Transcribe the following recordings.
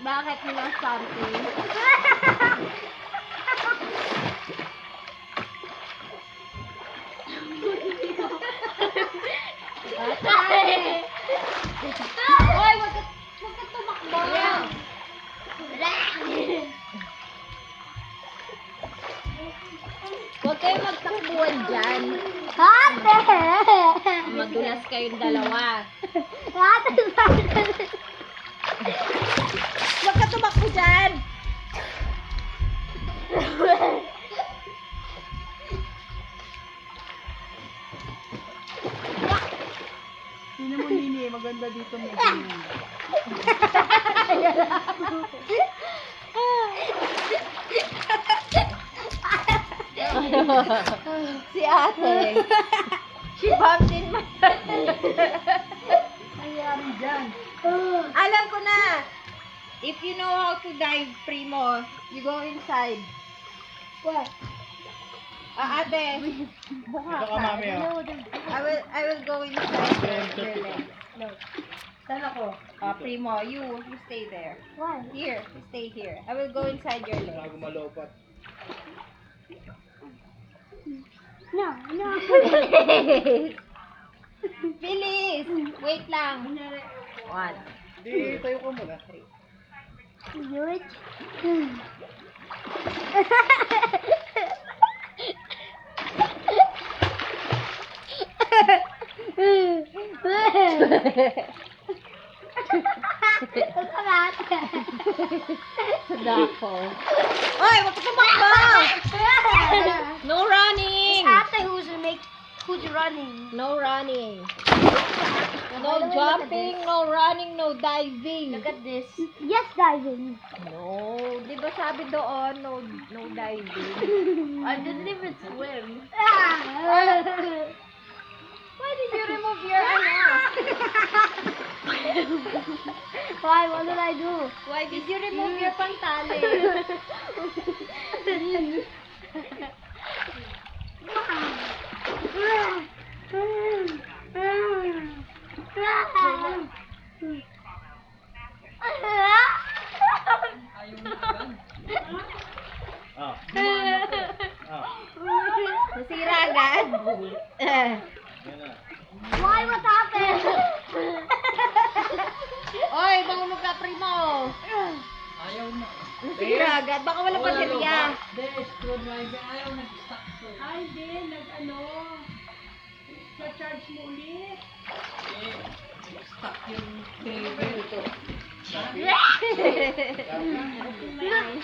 Bakit mo lang something? Hoy, wag ka tumakbo. Huwag kayo magtakbuhan dyan. Ate! Madulas kayong dalawa. Ate! Huwag ka tumakbo dyan. Sino mo nini? Maganda dito mo. Si ate. She bumped in my Nangyari dyan. Alam ko na. If you know how to dive, Primo, you go inside. What? Ate. Ito ka mami oh. I will go inside your leg. Saan ako? Primo, you stay there. Why? Here, you stay here. I will go inside your leg. Bago malopat. No, no. Bilis! Wait lang. One. Di, tayo ko muna. Do it. Dako. Oy, wag ka tumakbo! No running! Who's running? No running. No jumping, no running, no diving. Look at this. Yes, diving. No, di ba sabi doon, no diving. I didn't even swim. Why did you remove your Why? What did I do? Why did you remove your pantali? Ah. Ah. Nasira agad. Yan na. Why? What happened? Oy, mahulog ka, Primo. Ayaw na. Nasira agad. Baka wala baterya. Ay, din. Nag-ano? Sa-charge mo ulit. Stuck yung cable ito. Open my eyes.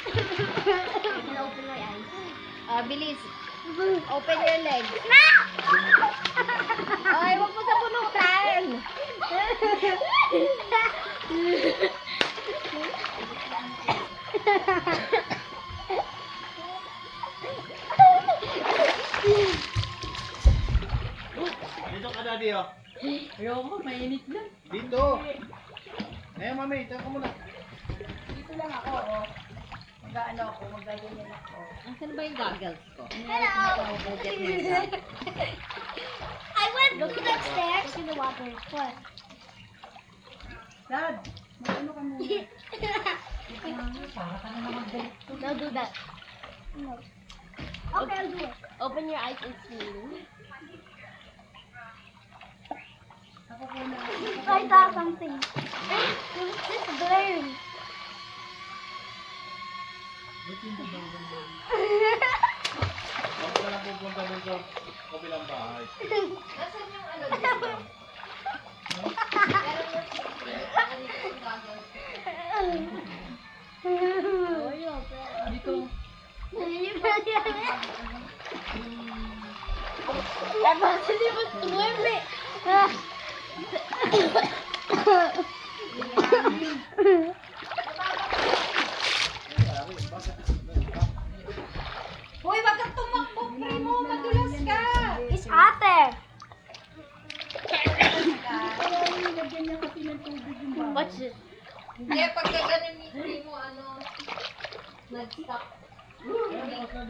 Open my eyes. Bilis. Open your legs. Oy, wag mo sa punutan. Dito ka daddy oh. Ayoko, mainit lang. Dito. Ngayon mami, tayo ka muna. Dito lang ako, oh. Mag-ano ako, mag-ganyan ako. Asan ba yung goggles ko? Hello! I went to the stairs in the water. What? Dad, mag-ano ka muna? No, do that. No. Okay, I'll do it. Open your eyes and see. I saw something. This blurry. Huwag ka lang pupunta dun sa kabilang bahay. Asan yung ano dito? Dito. Dapat hindi mo swim eh. Hoy, wag kang tumakbo, Primo. Madulas ka. Is ate. What's this? Hindi, pagka ganun ni Primo, ano, nag-stop. Tapos na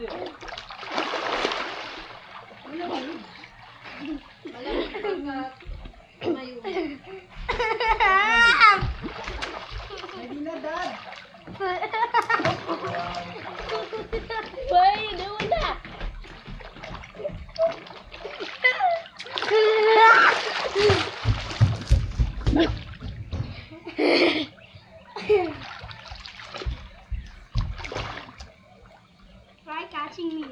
din. Malamig pagka tumayo. Hindi na dad. Try catching me.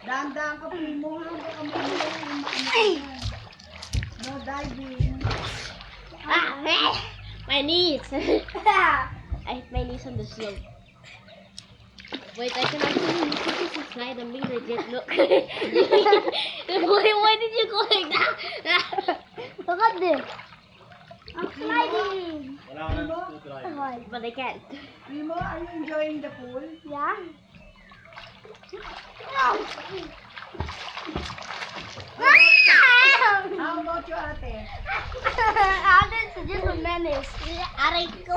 Dahan-dahan ka, Primo. Baka mamaya no diving. My knees. I hit my knees on the slope. Wait, I can actually slide. I'm being legit. Look. Why did you go like that? Look at this. I'm sliding. Wala ka nang scooter. But I can't. Primo, are you enjoying the pool? Yeah. How about you, ate? Ate, it's just a menace. Aray ko.